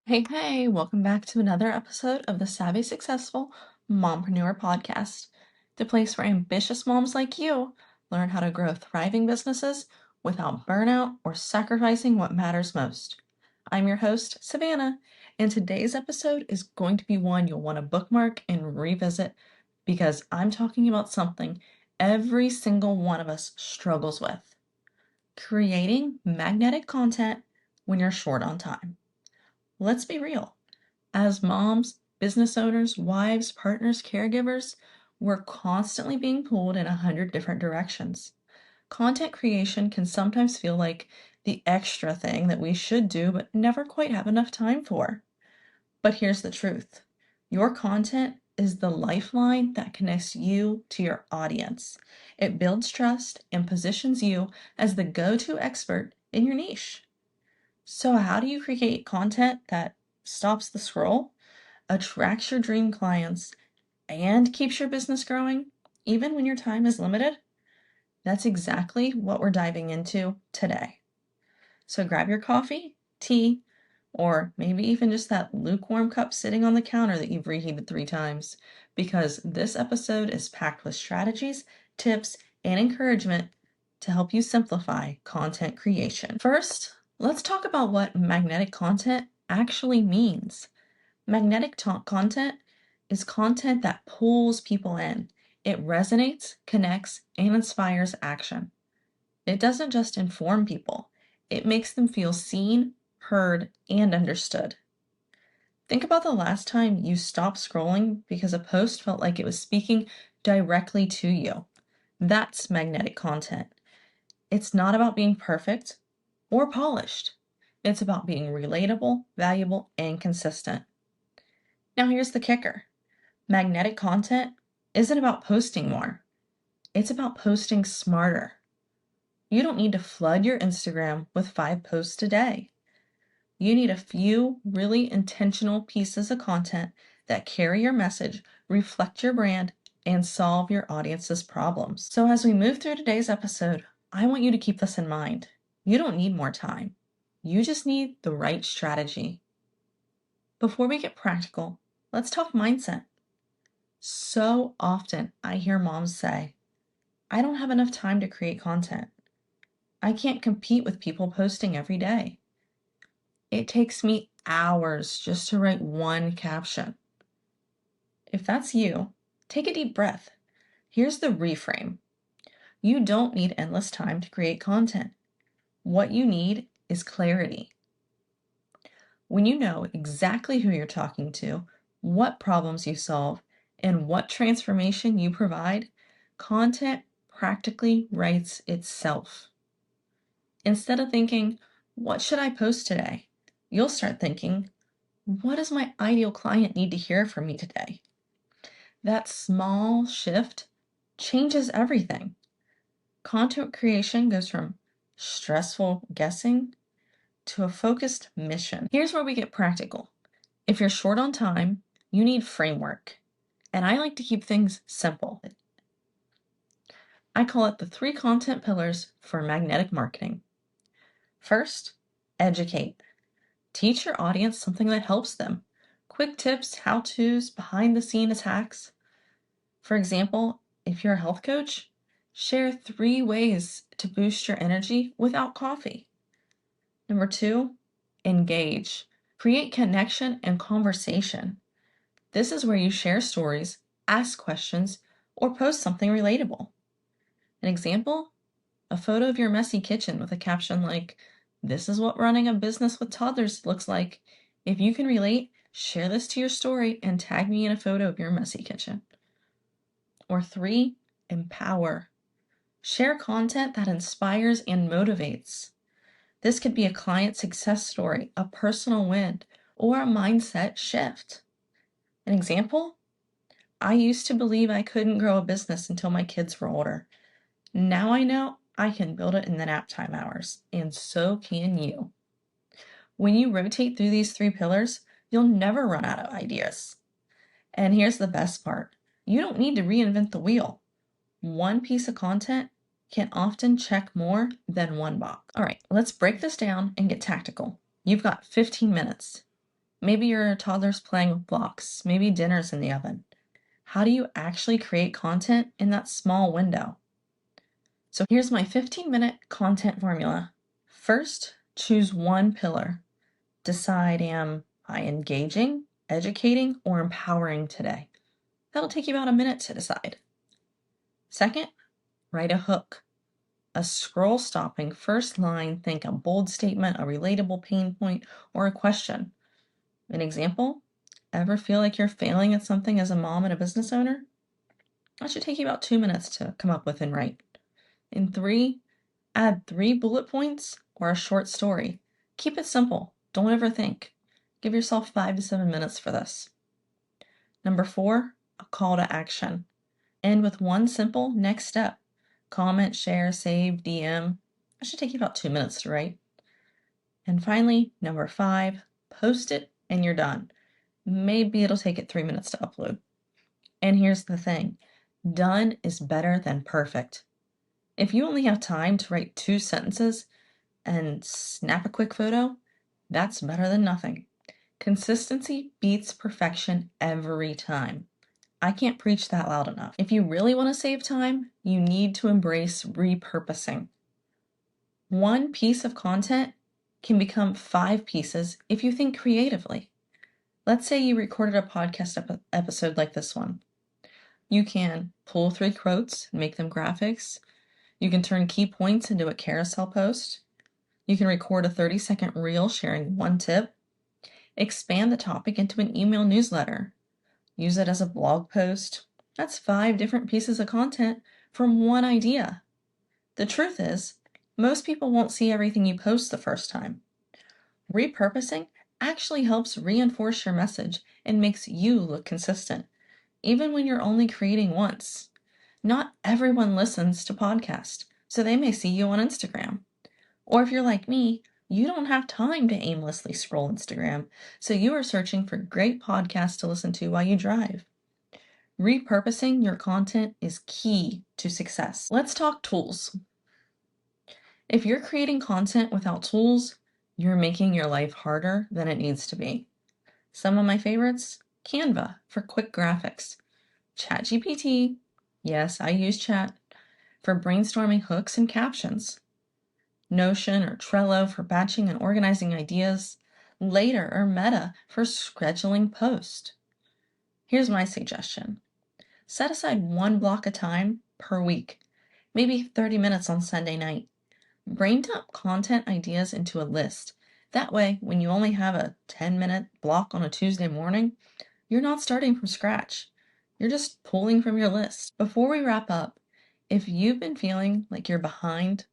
Hey, welcome back to another episode of the Savvy Successful Mompreneur podcast, the place where ambitious moms like you learn how to grow thriving businesses without burnout or sacrificing what matters most. I'm your host, Savannah, and today's episode is going to be one you'll want to bookmark and revisit because I'm talking about something every single one of us struggles with: creating magnetic content when you're short on time. Let's be real. As moms, business owners, wives, partners, caregivers, we're constantly being pulled in 100 different directions. Content creation can sometimes feel like the extra thing that we should do but never quite have enough time for. But here's the truth. Your content is the lifeline that connects you to your audience. It builds trust and positions you as the go-to expert in your niche. So how do you create content that stops the scroll, attracts your dream clients, and keeps your business growing, even when your time is limited? That's exactly what we're diving into today. So grab your coffee, tea, or maybe even just that lukewarm cup sitting on the counter that you've reheated 3 times, because this episode is packed with strategies, tips, and encouragement to help you simplify content creation. First, let's talk about what magnetic content actually means. Magnetic content is content that pulls people in. It resonates, connects, and inspires action. It doesn't just inform people, it makes them feel seen, heard, and understood. Think about the last time you stopped scrolling because a post felt like it was speaking directly to you. That's magnetic content. It's not about being perfect or polished. It's about being relatable, valuable, and consistent. Now here's the kicker. Magnetic content isn't about posting more. It's about posting smarter. You don't need to flood your Instagram with 5 posts a day. You need a few really intentional pieces of content that carry your message, reflect your brand, and solve your audience's problems. So as we move through today's episode, I want you to keep this in mind. You don't need more time. You just need the right strategy. Before we get practical, let's talk mindset. So often I hear moms say, I don't have enough time to create content. I can't compete with people posting every day. It takes me hours just to write one caption. If that's you, take a deep breath. Here's the reframe. You don't need endless time to create content. What you need is clarity. When you know exactly who you're talking to, what problems you solve, and what transformation you provide, content practically writes itself. Instead of thinking, what should I post today? You'll start thinking, what does my ideal client need to hear from me today? That small shift changes everything. Content creation goes from stressful guessing to a focused mission. Here's where we get practical. If you're short on time, you need framework. And I like to keep things simple. I call it the 3 content pillars for magnetic marketing. First, educate. Teach your audience something that helps them. Quick tips, how-tos, behind-the-scenes hacks. For example, if you're a health coach, share 3 ways to boost your energy without coffee. Number 2, engage. Create connection and conversation. This is where you share stories, ask questions, or post something relatable. An example? A photo of your messy kitchen with a caption like, "This is what running a business with toddlers looks like. If you can relate, share this to your story and tag me in a photo of your messy kitchen." Or 3, empower. Share content that inspires and motivates. This could be a client success story, a personal win, or a mindset shift. An example? I used to believe I couldn't grow a business until my kids were older. Now I know I can build it in the nap time hours, and so can you. When you rotate through these 3 pillars, you'll never run out of ideas. And here's the best part. You don't need to reinvent the wheel. One piece of content can often check more than one box. All right, let's break this down and get tactical. You've got 15 minutes. Maybe your toddler's playing with blocks. Maybe dinner's in the oven. How do you actually create content in that small window? So here's my 15-minute content formula. First, choose one pillar. Decide, am I engaging, educating, or empowering today? That'll take you about a minute to decide. Second, write a hook. A scroll-stopping first line, think a bold statement, a relatable pain point, or a question. An example, ever feel like you're failing at something as a mom and a business owner? That should take you about 2 minutes to come up with and write. And 3, add 3 bullet points or a short story. Keep it simple. Don't overthink. Give yourself 5 to 7 minutes for this. Number 4, a call to action. End with one simple next step. Comment, share, save, DM. That should take you about 2 minutes to write. And finally, number 5, post it and you're done. Maybe it'll take it 3 minutes to upload. And here's the thing, done is better than perfect. If you only have time to write 2 sentences and snap a quick photo, that's better than nothing. Consistency beats perfection every time. I can't preach that loud enough. If you really want to save time, you need to embrace repurposing. One piece of content can become 5 pieces if you think creatively. Let's say you recorded a podcast episode like this one. You can pull 3 quotes and make them graphics. You can turn key points into a carousel post. You can record a 30-second reel sharing one tip. Expand the topic into an email newsletter. Use it as a blog post. That's 5 different pieces of content from one idea. The truth is, most people won't see everything you post the first time. Repurposing actually helps reinforce your message and makes you look consistent, even when you're only creating once. Not everyone listens to podcasts, so they may see you on Instagram. Or if you're like me, you don't have time to aimlessly scroll Instagram, so you are searching for great podcasts to listen to while you drive. Repurposing your content is key to success. Let's talk tools. If you're creating content without tools, you're making your life harder than it needs to be. Some of my favorites, Canva for quick graphics, ChatGPT, yes, I use chat, for brainstorming hooks and captions, Notion or Trello for batching and organizing ideas, Later or Meta for scheduling posts. Here's my suggestion. Set aside 1 block of time per week, maybe 30 minutes on Sunday night. Brain dump content ideas into a list. That way, when you only have a 10-minute block on a Tuesday morning, you're not starting from scratch. You're just pulling from your list. Before we wrap up, if you've been feeling like you're behind,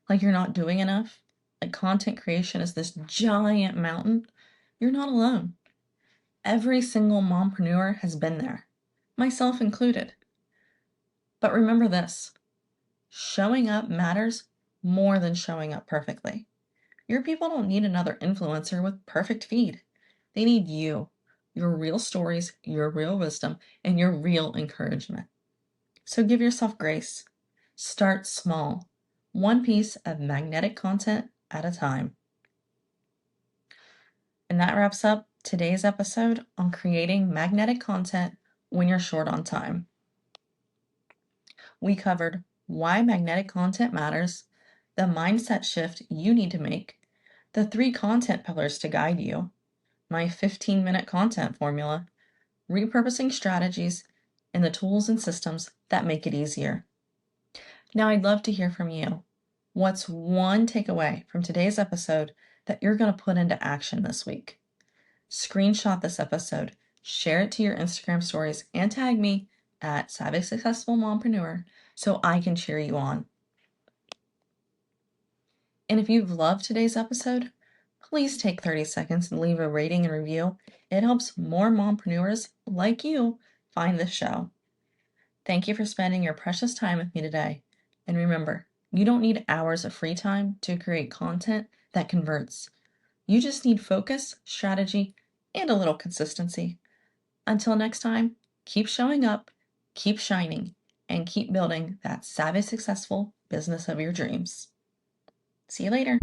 like you're not doing enough, like content creation is this giant mountain, you're not alone. Every single mompreneur has been there, myself included. But remember this, showing up matters more than showing up perfectly. Your people don't need another influencer with perfect feed. They need you, your real stories, your real wisdom, and your real encouragement. So give yourself grace. Start small, one piece of magnetic content at a time. And that wraps up today's episode on creating magnetic content when you're short on time. We covered why magnetic content matters, the mindset shift you need to make, the 3 content pillars to guide you, my 15-minute content formula, repurposing strategies, and the tools and systems that make it easier. Now, I'd love to hear from you. What's one takeaway from today's episode that you're going to put into action this week? Screenshot this episode, share it to your Instagram stories, and tag me at Savvy Successful Mompreneur so I can cheer you on. And if you've loved today's episode, please take 30 seconds and leave a rating and review. It helps more mompreneurs like you find this show. Thank you for spending your precious time with me today. And remember, you don't need hours of free time to create content that converts. You just need focus, strategy, and a little consistency. Until next time, keep showing up, keep shining, and keep building that savvy, successful business of your dreams. See you later.